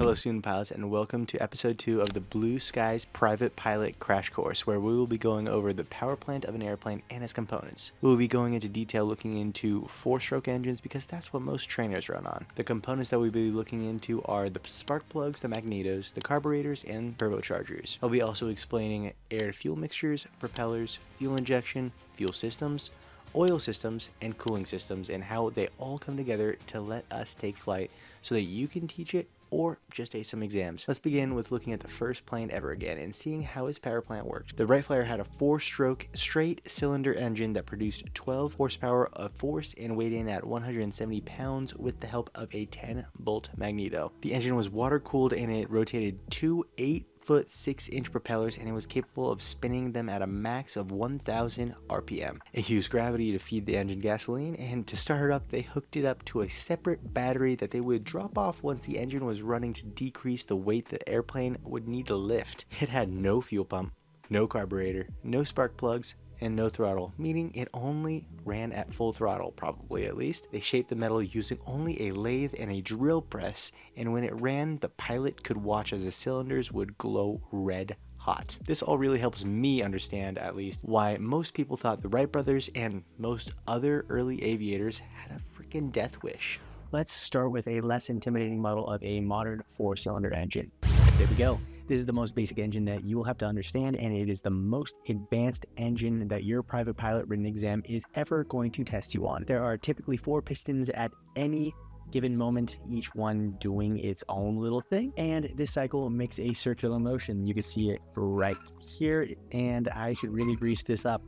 Hello student pilots, and welcome to episode 2 of the Blue Skies Private Pilot Crash Course, where we will be going over the power plant of an airplane and its components. We will be going into detail looking into 4-stroke engines because that's what most trainers run on. The components that we'll be looking into are the spark plugs, the magnetos, the carburetors, and turbochargers. I'll be also explaining air-to-fuel mixtures, propellers, fuel injection, fuel systems, oil systems, and cooling systems, and how they all come together to let us take flight so that you can teach it or just ace some exams. Let's begin with looking at the first plane ever again and seeing how its power plant worked. The Wright Flyer had a 4-stroke straight cylinder engine that produced 12 horsepower of force and weighed in at 170 pounds with the help of a 10-bolt magneto. The engine was water cooled and it rotated two 8-foot 6-inch propellers, and it was capable of spinning them at a max of 1,000 RPM. It used gravity to feed the engine gasoline, and to start it up they hooked it up to a separate battery that they would drop off once the engine was running to decrease the weight the airplane would need to lift. It had no fuel pump, no carburetor, no spark plugs, and no throttle, meaning it only ran at full throttle, probably at least. They shaped the metal using only a lathe and a drill press, and when it ran, the pilot could watch as the cylinders would glow red hot. This all really helps me understand, at least, why most people thought the Wright brothers and most other early aviators had a freaking death wish. Let's start with a less intimidating model of a modern 4-cylinder engine. There we go. This is the most basic engine that you will have to understand, and it is the most advanced engine that your private pilot written exam is ever going to test you on. There are typically 4 pistons at any given moment, each one doing its own little thing, and this cycle makes a circular motion. You can see it right here, and I should really grease this up.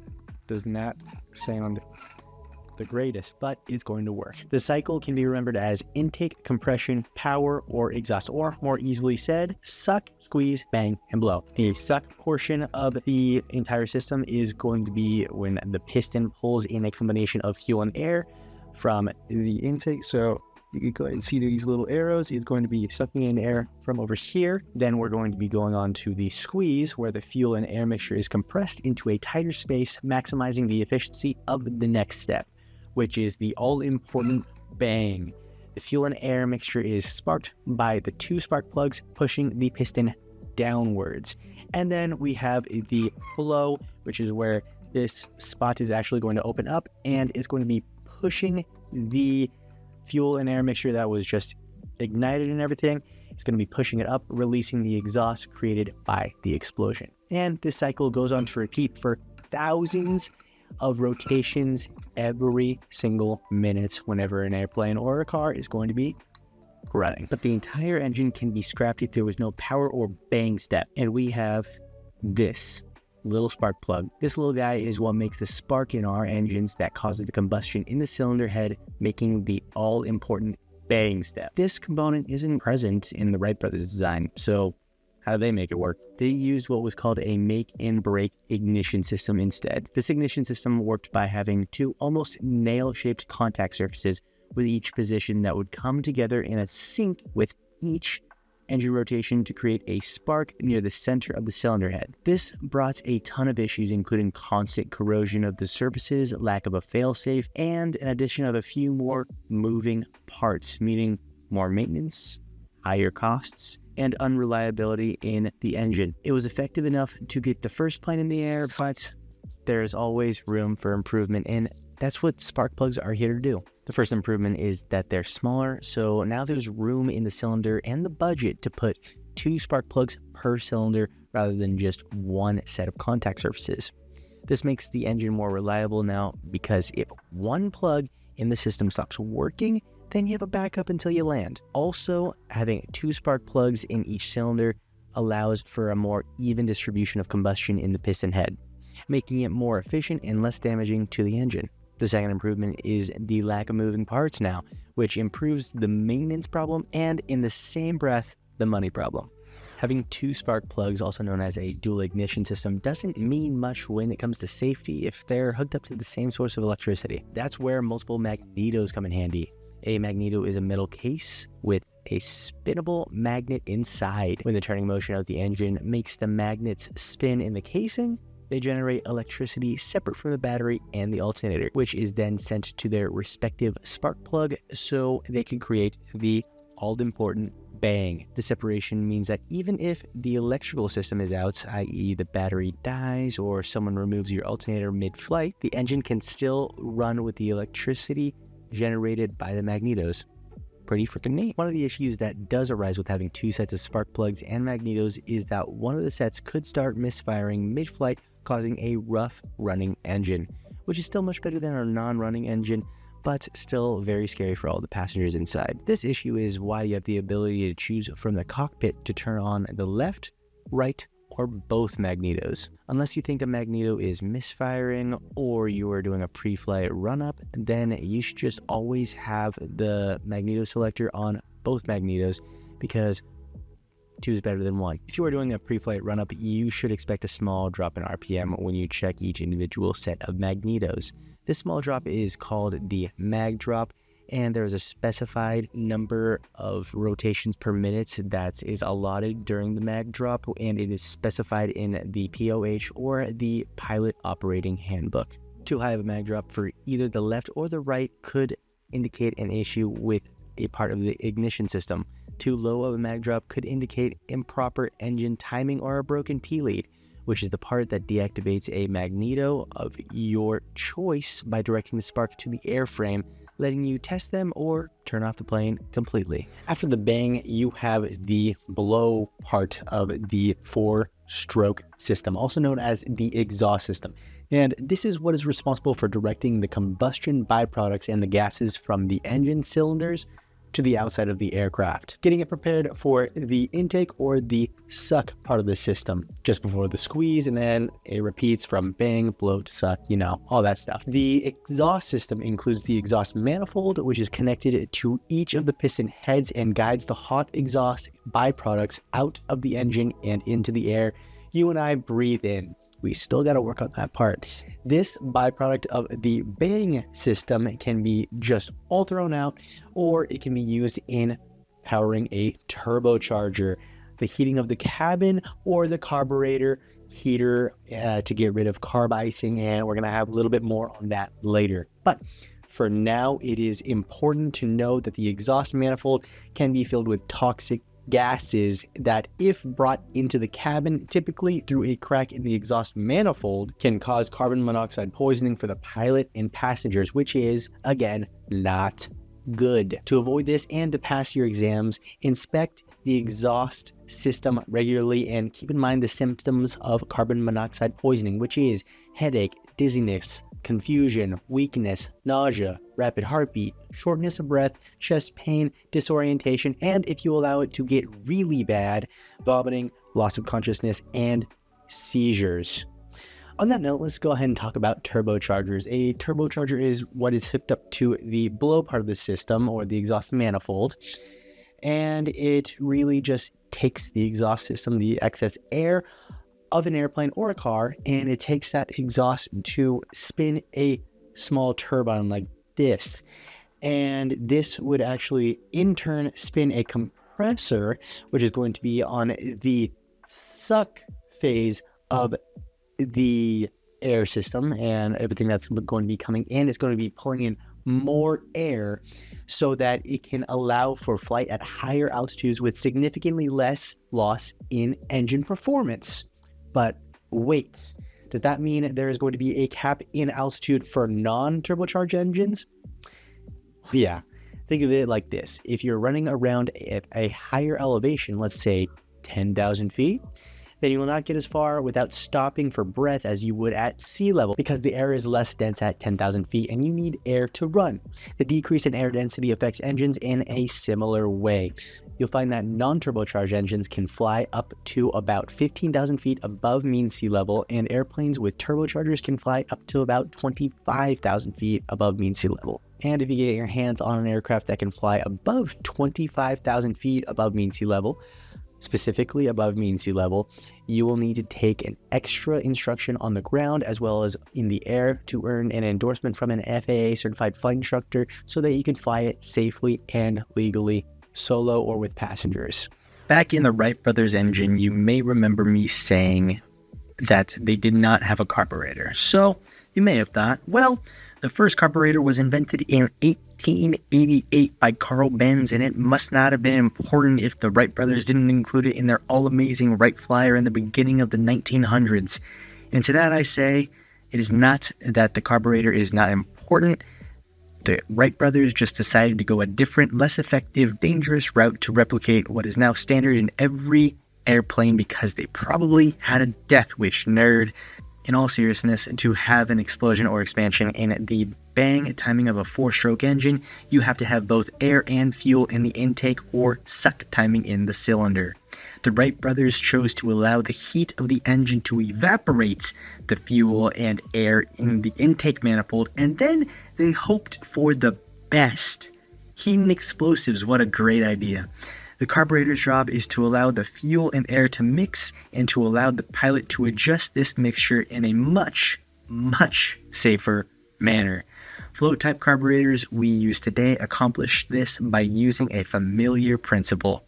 Does not sound the greatest, but it's going to work. The cycle can be remembered as intake, compression, power, or exhaust, or more easily said, suck, squeeze, bang, and blow. The suck portion of the entire system is going to be when the piston pulls in a combination of fuel and air from the intake. So you can go ahead and see these little arrows. It's going to be sucking in air from over here. Then we're going to be going on to the squeeze, where the fuel and air mixture is compressed into a tighter space, maximizing the efficiency of the next step, which is the all-important bang. The fuel and air mixture is sparked by the 2 spark plugs pushing the piston downwards. And then we have the blow, which is where this spot is actually going to open up and it's going to be pushing the fuel and air mixture that was just ignited and everything. It's going to be pushing it up, releasing the exhaust created by the explosion. And this cycle goes on to repeat for thousands of rotations every single minute whenever an airplane or a car is going to be running. But the entire engine can be scrapped if there was no power or bang step. And we have this little spark plug. This little guy is what makes the spark in our engines that causes the combustion in the cylinder head, making the all-important bang step. This component isn't present in the Wright brothers design, so how do they make it work? They used what was called a make and break ignition system instead. This ignition system worked by having 2 almost nail-shaped contact surfaces with each position that would come together in a sync with each engine rotation to create a spark near the center of the cylinder head. This brought a ton of issues, including constant corrosion of the surfaces, lack of a failsafe, and an addition of a few more moving parts, meaning more maintenance, higher costs, and unreliability in the engine. It was effective enough to get the first plane in the air, but there's always room for improvement, and that's what spark plugs are here to do. The first improvement is that they're smaller, so now there's room in the cylinder and the budget to put 2 spark plugs per cylinder rather than just 1 set of contact surfaces. This makes the engine more reliable now, because if one plug in the system stops working, then you have a backup until you land. Also, having 2 spark plugs in each cylinder allows for a more even distribution of combustion in the piston head, making it more efficient and less damaging to the engine. The second improvement is the lack of moving parts now, which improves the maintenance problem and, in the same breath, the money problem. Having 2 spark plugs, also known as a dual ignition system, doesn't mean much when it comes to safety if they're hooked up to the same source of electricity. That's where multiple magnetos come in handy. A magneto is a metal case with a spinnable magnet inside. When the turning motion of the engine makes the magnets spin in the casing, they generate electricity separate from the battery and the alternator, which is then sent to their respective spark plug so they can create the all-important bang. The separation means that even if the electrical system is out, i.e. the battery dies or someone removes your alternator mid-flight, the engine can still run with the electricity generated by the magnetos. Pretty freaking neat. One of the issues that does arise with having two sets of spark plugs and magnetos is that one of the sets could start misfiring mid-flight, causing a rough running engine, which is still much better than our non-running engine, but still very scary for all the passengers inside. This issue is why you have the ability to choose from the cockpit to turn on the left, right, or both magnetos. Unless you think a magneto is misfiring or you are doing a pre-flight run-up, then you should just always have the magneto selector on both magnetos, because 2 is better than 1. If you are doing a pre-flight run-up, you should expect a small drop in RPM when you check each individual set of magnetos. This small drop is called the mag drop, and there's a specified number of rotations per minute that is allotted during the mag drop, and it is specified in the POH or the pilot operating handbook. Too high of a mag drop for either the left or the right could indicate an issue with a part of the ignition system. Too low of a mag drop could indicate improper engine timing or a broken P-lead, which is the part that deactivates a magneto of your choice by directing the spark to the airframe, letting you test them or turn off the plane completely. After the bang, you have the blow part of the 4-stroke system, also known as the exhaust system. And this is what is responsible for directing the combustion byproducts and the gases from the engine cylinders to the outside of the aircraft, getting it prepared for the intake or the suck part of the system just before the squeeze, and then it repeats from bang, blow to suck, all that stuff. The exhaust system includes the exhaust manifold, which is connected to each of the piston heads and guides the hot exhaust byproducts out of the engine and into the air you and I breathe in. We still got to work on that part. This byproduct of the bang system can be just all thrown out, or it can be used in powering a turbocharger, the heating of the cabin, or the carburetor heater to get rid of carb icing, and we're going to have a little bit more on that later. But for now, it is important to know that the exhaust manifold can be filled with toxic gases that, if brought into the cabin, typically through a crack in the exhaust manifold, can cause carbon monoxide poisoning for the pilot and passengers, which is, again, not good. To avoid this and to pass your exams, inspect the exhaust system regularly and keep in mind the symptoms of carbon monoxide poisoning, which is headache, dizziness, confusion, weakness, nausea, rapid heartbeat, shortness of breath, chest pain, disorientation, and if you allow it to get really bad, vomiting, loss of consciousness, and seizures. On that note, let's go ahead and talk about turbochargers. A turbocharger is what is hooked up to the blow part of the system, or the exhaust manifold, and it really just takes the exhaust system, the excess air of an airplane or a car, and it takes that exhaust to spin a small turbine like this. And this would actually in turn spin a compressor, which is going to be on the suck phase of the air system and everything that's going to be coming in. It's going to be pulling in more air so that it can allow for flight at higher altitudes with significantly less loss in engine performance. But wait, does that mean there is going to be a cap in altitude for non-turbocharged engines? Yeah, think of it like this. If you're running around at a higher elevation, let's say 10,000 feet, then you will not get as far without stopping for breath as you would at sea level, because the air is less dense at 10,000 feet and you need air to run. The decrease in air density affects engines in a similar way. You'll find that non-turbocharged engines can fly up to about 15,000 feet above mean sea level, and airplanes with turbochargers can fly up to about 25,000 feet above mean sea level. And if you get your hands on an aircraft that can fly above 25,000 feet above mean sea level, specifically above mean sea level, you will need to take an extra instruction on the ground as well as in the air to earn an endorsement from an FAA certified flight instructor so that you can fly it safely and legally, solo or with passengers. Back in the Wright brothers engine, you may remember me saying that they did not have a carburetor. So you may have thought, well, the first carburetor was invented in 1888 by Carl Benz, and it must not have been important if the Wright brothers didn't include it in their all-amazing Wright Flyer in the beginning of the 1900s. And to that I say, it is not that the carburetor is not important. The Wright brothers just decided to go a different, less effective, dangerous route to replicate what is now standard in every airplane because they probably had a death wish, nerd. In all seriousness, to have an explosion or expansion in the bang timing of a 4-stroke engine, you have to have both air and fuel in the intake or suck timing in the cylinder. The Wright brothers chose to allow the heat of the engine to evaporate the fuel and air in the intake manifold, and then they hoped for the best. Heating explosives, what a great idea. The carburetor's job is to allow the fuel and air to mix and to allow the pilot to adjust this mixture in a much, much safer manner. Float-type carburetors we use today accomplish this by using a familiar principle,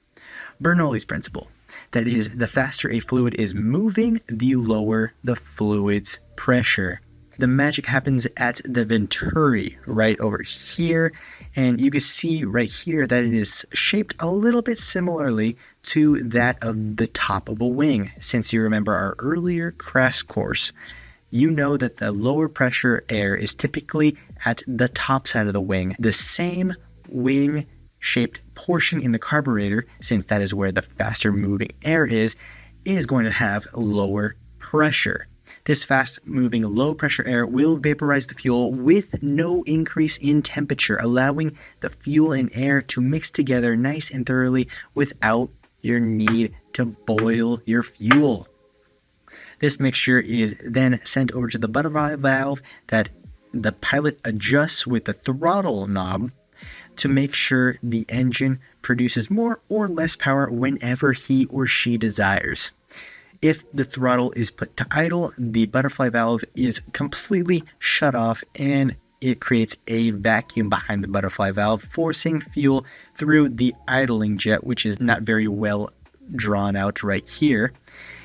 Bernoulli's principle. That is, the faster a fluid is moving, the lower the fluid's pressure. The magic happens at the venturi right over here, and you can see right here that it is shaped a little bit similarly to that of the top of a wing. Since you remember our earlier crash course, you know that the lower pressure air is typically at the top side of the wing. The same wing shaped portion in the carburetor, since that is where the faster moving air is going to have lower pressure. This fast-moving, low-pressure air will vaporize the fuel with no increase in temperature, allowing the fuel and air to mix together nice and thoroughly without your need to boil your fuel. This mixture is then sent over to the butterfly valve that the pilot adjusts with the throttle knob to make sure the engine produces more or less power whenever he or she desires. If the throttle is put to idle, the butterfly valve is completely shut off and it creates a vacuum behind the butterfly valve, forcing fuel through the idling jet, which is not very well drawn out right here,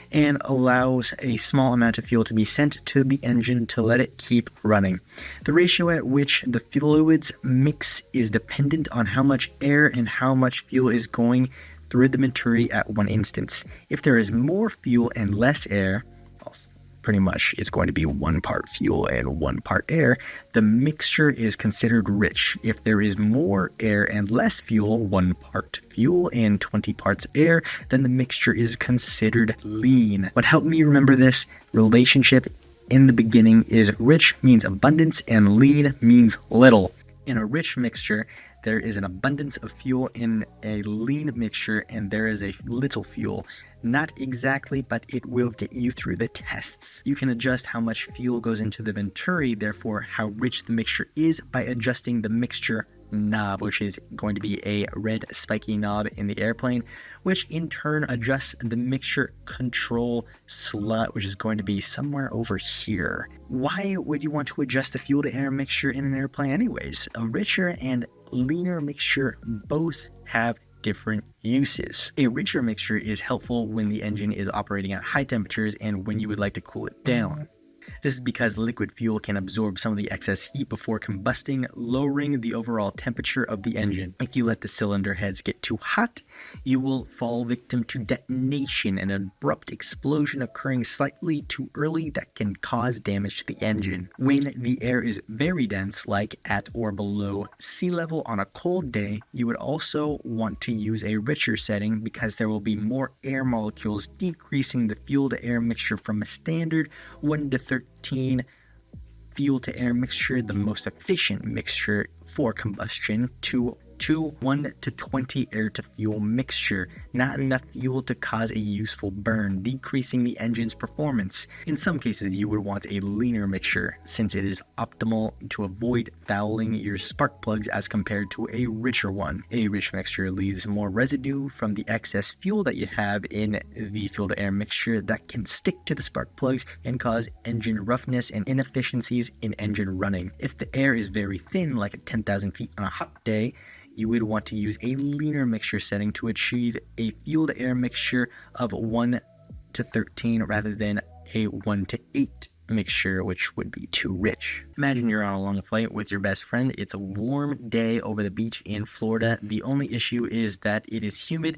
and allows a small amount of fuel to be sent to the engine to let it keep running. The ratio at which the fluids mix is dependent on how much air and how much fuel is going through the venturi at one instance. If there is more fuel and less air, pretty much it's going to be 1 part fuel and 1 part air, the mixture is considered rich. If there is more air and less fuel, 1 part fuel and 20 parts air, then the mixture is considered lean. What helped me remember this relationship in the beginning is rich means abundance and lean means little. In a rich mixture, there is an abundance of fuel. In a lean mixture, and there is a little fuel. Not exactly, but it will get you through the tests. You can adjust how much fuel goes into the venturi, therefore how rich the mixture is, by adjusting the mixture knob, which is going to be a red spiky knob in the airplane, which in turn adjusts the mixture control slot, which is going to be somewhere over here. Why would you want to adjust the fuel to air mixture in an airplane anyways? A richer and leaner mixture both have different uses. A richer mixture is helpful when the engine is operating at high temperatures and when you would like to cool it down. This is because liquid fuel can absorb some of the excess heat before combusting, lowering the overall temperature of the engine. If you let the cylinder heads get too hot, you will fall victim to detonation, an abrupt explosion occurring slightly too early that can cause damage to the engine. When the air is very dense, like at or below sea level on a cold day, you would also want to use a richer setting because there will be more air molecules, decreasing the fuel-to-air mixture from a standard 1 to 13 fuel-to-air mixture, the most efficient mixture for combustion, to 1 to 20 air-to-fuel mixture. Not enough fuel to cause a useful burn, decreasing the engine's performance. In some cases, you would want a leaner mixture, since it is optimal to avoid fouling your spark plugs as compared to a richer one. A rich mixture leaves more residue from the excess fuel that you have in the fuel-to-air mixture that can stick to the spark plugs and cause engine roughness and inefficiencies in engine running. If the air is very thin, like at 10,000 feet on a hot day, you would want to use a leaner mixture setting to achieve a fuel-to-air mixture of 1 to 13 rather than a 1 to 8 mixture, which would be too rich. Imagine you're on a long flight with your best friend. It's a warm day over the beach in Florida. The only issue is that it is humid,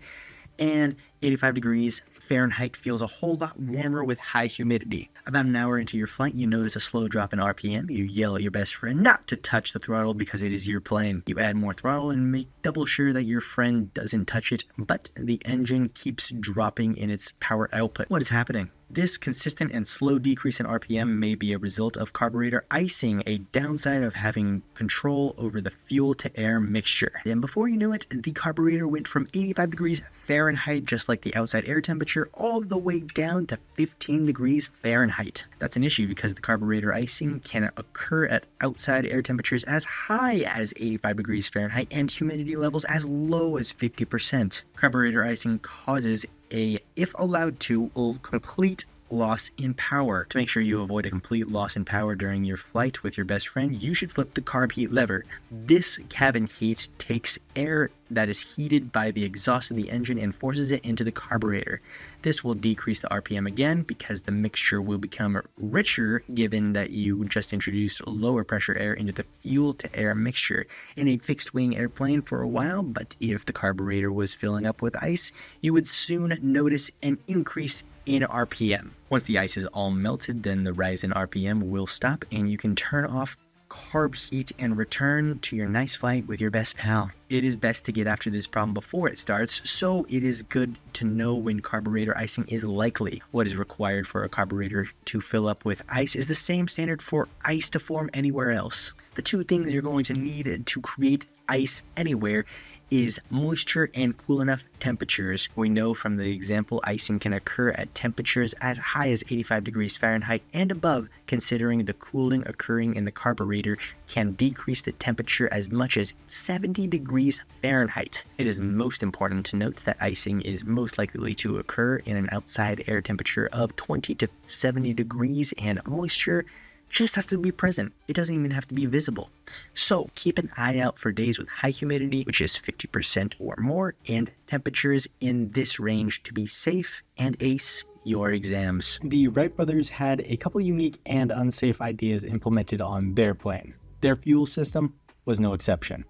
and 85 degrees Fahrenheit feels a whole lot warmer with high humidity. About an hour into your flight, you notice a slow drop in RPM. You yell at your best friend not to touch the throttle because it is your plane. You add more throttle and make double sure that your friend doesn't touch it, but the engine keeps dropping in its power output. What is happening? This consistent and slow decrease in RPM may be a result of carburetor icing, a downside of having control over the fuel-to-air mixture. And before you knew it, the carburetor went from 85 degrees Fahrenheit, just like the outside air temperature, all the way down to 15 degrees Fahrenheit. That's an issue because the carburetor icing can occur at outside air temperatures as high as 85 degrees Fahrenheit and humidity levels as low as 50%. Carburetor icing causes if allowed to, complete loss in power. To make sure you avoid a complete loss in power during your flight with your best friend, you should flip the carb heat lever. This cabin heat takes air that is heated by the exhaust of the engine and forces it into the carburetor. This will decrease the RPM again because the mixture will become richer given that you just introduced lower pressure air into the fuel-to-air mixture in a fixed-wing airplane for a while, but if the carburetor was filling up with ice, you would soon notice an increase in RPM. Once the ice is all melted, then the rise in RPM will stop and you can turn off carb heat and return to your nice flight with your best pal. It is best to get after this problem before it starts, so it is good to know when carburetor icing is likely. What is required for a carburetor to fill up with ice is the same standard for ice to form anywhere else. The two things you're going to need to create ice anywhere is moisture and cool enough temperatures. We know from the example icing can occur at temperatures as high as 85 degrees Fahrenheit and above, considering the cooling occurring in the carburetor can decrease the temperature as much as 70 degrees Fahrenheit. It is most important to note that icing is most likely to occur in an outside air temperature of 20 to 70 degrees and moisture just has to be present. It doesn't even have to be visible. So keep an eye out for days with high humidity, which is 50% or more, and temperatures in this range to be safe and ace your exams. The Wright brothers had a couple unique and unsafe ideas implemented on their plane. Their fuel system was no exception.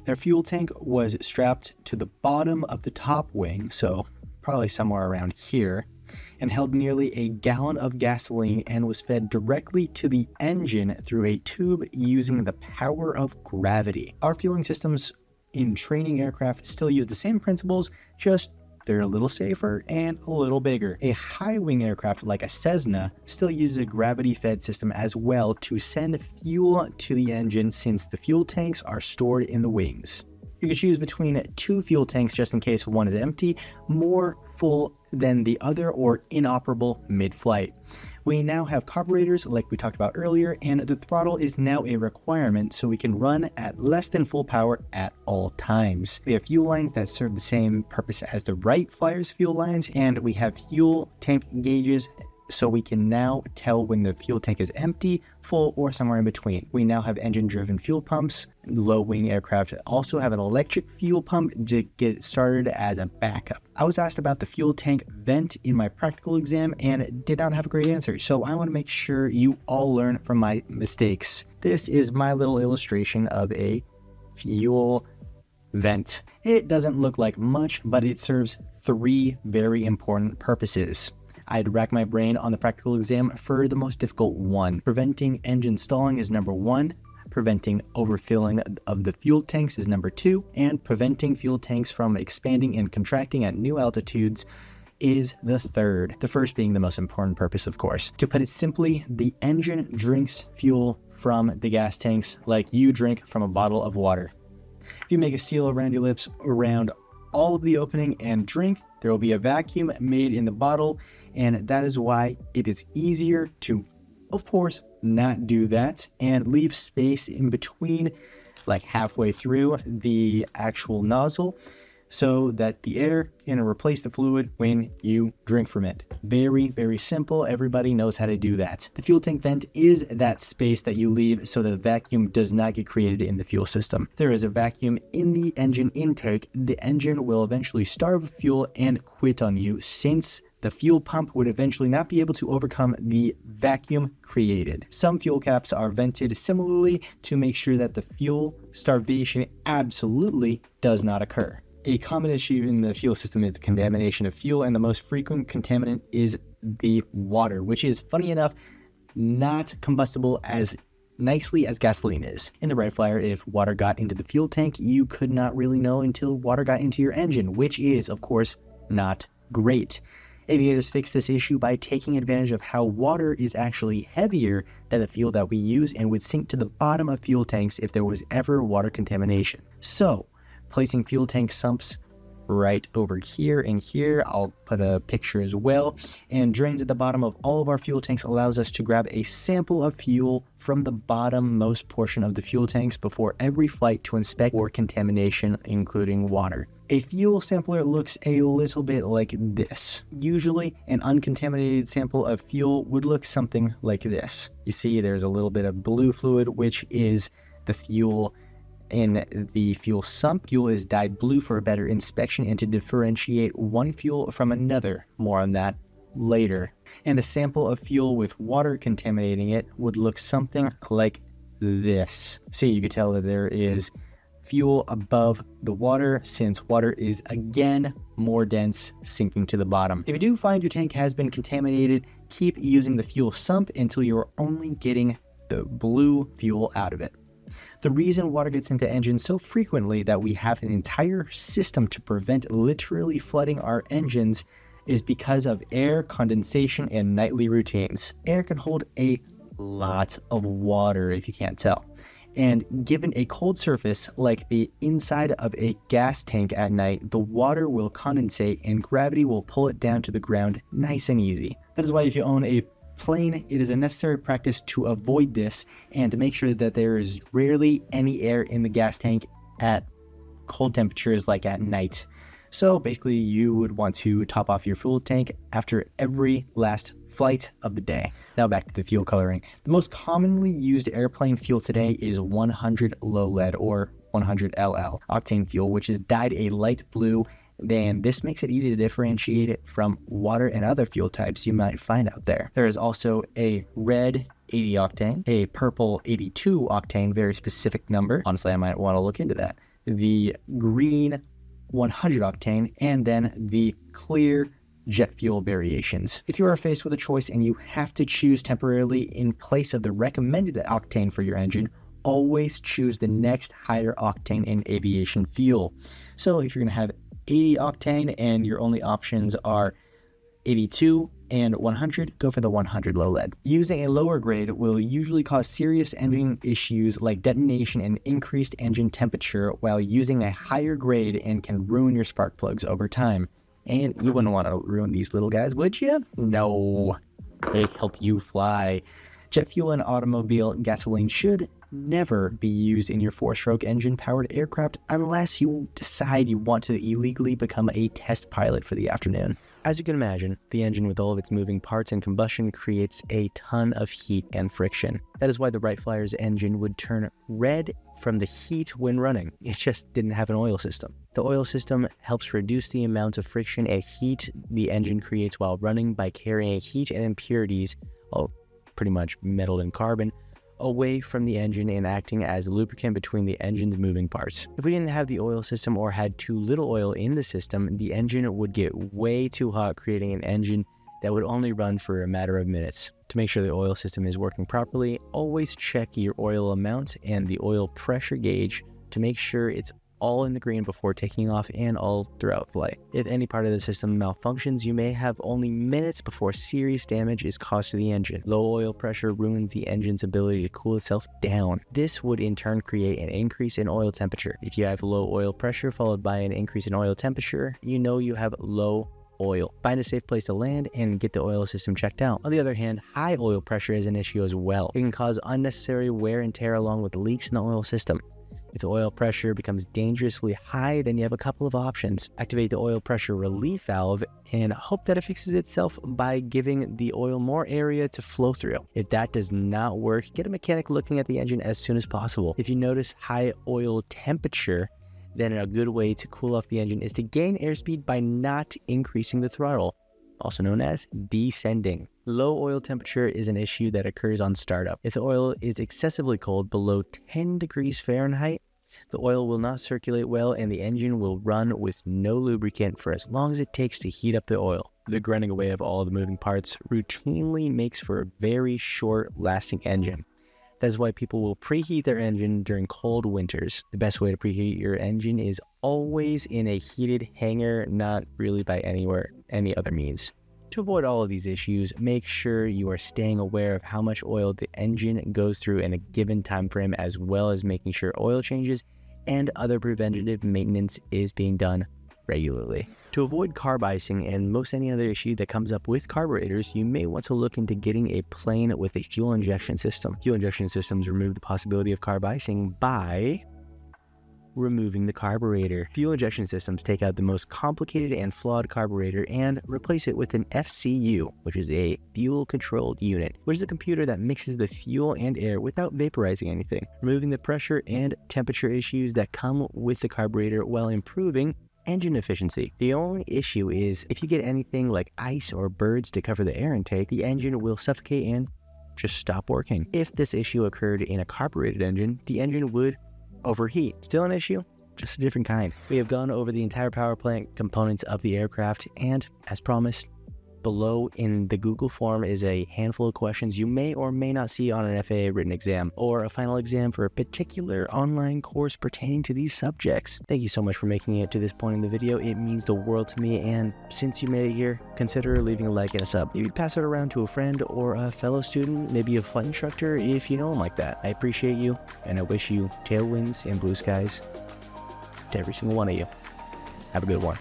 Their fuel tank was strapped to the bottom of the top wing, so probably somewhere around here, and held nearly a gallon of gasoline and was fed directly to the engine through a tube using the power of gravity. Our fueling systems in training aircraft still use the same principles, just they're a little safer and a little bigger. A high-wing aircraft like a Cessna still uses a gravity-fed system as well to send fuel to the engine since the fuel tanks are stored in the wings. You can choose between two fuel tanks just in case one is empty, more full than the other, or inoperable mid-flight. We now have carburetors like we talked about earlier, and the throttle is now a requirement so we can run at less than full power at all times. We have fuel lines that serve the same purpose as the Wright Flyers fuel lines, and we have fuel tank gauges so we can now tell when the fuel tank is empty, full, or somewhere in between. We now have engine-driven fuel pumps. Low-wing aircraft also have an electric fuel pump to get started as a backup. I was asked about the fuel tank vent in my practical exam and did not have a great answer, so I want to make sure you all learn from my mistakes. This is my little illustration of a fuel vent. It doesn't look like much, but it serves three very important purposes. I'd rack my brain on the practical exam for the most difficult one. Preventing engine stalling is number one, preventing overfilling of the fuel tanks is number two, and preventing fuel tanks from expanding and contracting at new altitudes is the third. The first being the most important purpose, of course. To put it simply, the engine drinks fuel from the gas tanks like you drink from a bottle of water. If you make a seal around your lips around all of the opening and drink, there will be a vacuum made in the bottle, and that is why it is easier to, of course, not do that and leave space in between, like halfway through the actual nozzle, so that the air can replace the fluid when you drink from it. Very, very simple. Everybody knows how to do that. The fuel tank vent is that space that you leave so the vacuum does not get created in the fuel system. If there is a vacuum in the engine intake, the engine will eventually starve fuel and quit on you, since the fuel pump would eventually not be able to overcome the vacuum created. Some fuel caps are vented similarly to make sure that the fuel starvation absolutely does not occur. A common issue in the fuel system is the contamination of fuel, and the most frequent contaminant is the water, which is, funny enough, not combustible as nicely as gasoline is. In the Wright Flyer, if water got into the fuel tank, you could not really know until water got into your engine, which is, of course, not great. Aviators fix this issue by taking advantage of how water is actually heavier than the fuel that we use and would sink to the bottom of fuel tanks if there was ever water contamination. So, placing fuel tank sumps right over here and here, I'll put a picture as well, and drains at the bottom of all of our fuel tanks allows us to grab a sample of fuel from the bottommost portion of the fuel tanks before every flight to inspect for contamination, including water. A fuel sampler looks a little bit like this. Usually, an uncontaminated sample of fuel would look something like this. You see there's a little bit of blue fluid, which is the fuel in the fuel sump. Fuel is dyed blue for a better inspection and to differentiate one fuel from another. More on that later. And a sample of fuel with water contaminating it would look something like this. See, you can tell that there is fuel above the water, since water is again more dense, sinking to the bottom. If you do find your tank has been contaminated, keep using the fuel sump until you are only getting the blue fuel out of it. The reason water gets into engines so frequently that we have an entire system to prevent literally flooding our engines is because of air, condensation, and nightly routines. Air can hold a lot of water if you can't tell. And given a cold surface like the inside of a gas tank at night, the water will condensate and gravity will pull it down to the ground nice and easy. That is why if you own a plane, it is a necessary practice to avoid this and to make sure that there is rarely any air in the gas tank at cold temperatures like at night. So basically you would want to top off your fuel tank after every last flight of the day. Now back to the fuel coloring. The most commonly used airplane fuel today is 100 low lead or 100 LL octane fuel, which is dyed a light blue. Then this makes it easy to differentiate it from water and other fuel types you might find out there. There is also a red 80 octane, a purple 82 octane, very specific number. Honestly, I might want to look into that. The green 100 octane, and then the clear jet fuel variations. If you are faced with a choice and you have to choose temporarily in place of the recommended octane for your engine, always choose the next higher octane in aviation fuel. So if you're going to have 80 octane and your only options are 82 and 100, go for the 100 low lead. Using a lower grade will usually cause serious engine issues like detonation and increased engine temperature, while using a higher grade and can ruin your spark plugs over time. And you wouldn't want to ruin these little guys, would you? No, they help you fly. Jet fuel and automobile gasoline should never be used in your 4-stroke engine-powered aircraft unless you decide you want to illegally become a test pilot for the afternoon. As you can imagine, the engine with all of its moving parts and combustion creates a ton of heat and friction. That is why the Wright Flyer's engine would turn red from the heat when running. It just didn't have an oil system. The oil system helps reduce the amount of friction and heat the engine creates while running by carrying heat and impurities, pretty much metal and carbon, away from the engine and acting as a lubricant between the engine's moving parts. If we didn't have the oil system or had too little oil in the system, the engine would get way too hot, creating an engine that would only run for a matter of minutes. To make sure the oil system is working properly, always check your oil amount and the oil pressure gauge to make sure it's all in the green before taking off and all throughout flight. If any part of the system malfunctions, you may have only minutes before serious damage is caused to the engine. Low oil pressure ruins the engine's ability to cool itself down. This would in turn create an increase in oil temperature. If you have low oil pressure followed by an increase in oil temperature, you know you have low oil. Find a safe place to land and get the oil system checked out. On the other hand, high oil pressure is an issue as well. It can cause unnecessary wear and tear along with leaks in the oil system. If the oil pressure becomes dangerously high, then you have a couple of options. Activate the oil pressure relief valve and hope that it fixes itself by giving the oil more area to flow through. If that does not work, get a mechanic looking at the engine as soon as possible. If you notice high oil temperature, then a good way to cool off the engine is to gain airspeed by not increasing the throttle. also known as descending. Low oil temperature is an issue that occurs on startup. If the oil is excessively cold, below 10 degrees Fahrenheit, the oil will not circulate well and the engine will run with no lubricant for as long as it takes to heat up the oil. The grinding away of all the moving parts routinely makes for a very short-lasting engine. That is why people will preheat their engine during cold winters. The best way to preheat your engine is always in a heated hangar, not really by any other means. To avoid all of these issues, make sure you are staying aware of how much oil the engine goes through in a given time frame, as well as making sure oil changes and other preventative maintenance is being done regularly. To avoid carb icing and most any other issue that comes up with carburetors, you may want to look into getting a plane with a fuel injection system. Fuel injection systems remove the possibility of carb icing by removing the carburetor. Fuel injection systems take out the most complicated and flawed carburetor and replace it with an FCU, which is a fuel controlled unit, which is a computer that mixes the fuel and air without vaporizing anything, removing the pressure and temperature issues that come with the carburetor while improving engine efficiency. The only issue is if you get anything like ice or birds to cover the air intake, the engine will suffocate and just stop working. If this issue occurred in a carbureted engine, the engine would overheat. Still an issue, just a different kind. We have gone over the entire power plant components of the aircraft, and as promised, below in the Google form is a handful of questions you may or may not see on an FAA written exam or a final exam for a particular online course pertaining to these subjects. Thank you so much for making it to this point in the video. It means the world to me, and since you made it here, consider leaving a like and a sub. Maybe pass it around to a friend or a fellow student, maybe a flight instructor if you know them like that. I appreciate you, and I wish you tailwinds and blue skies to every single one of you. Have a good one.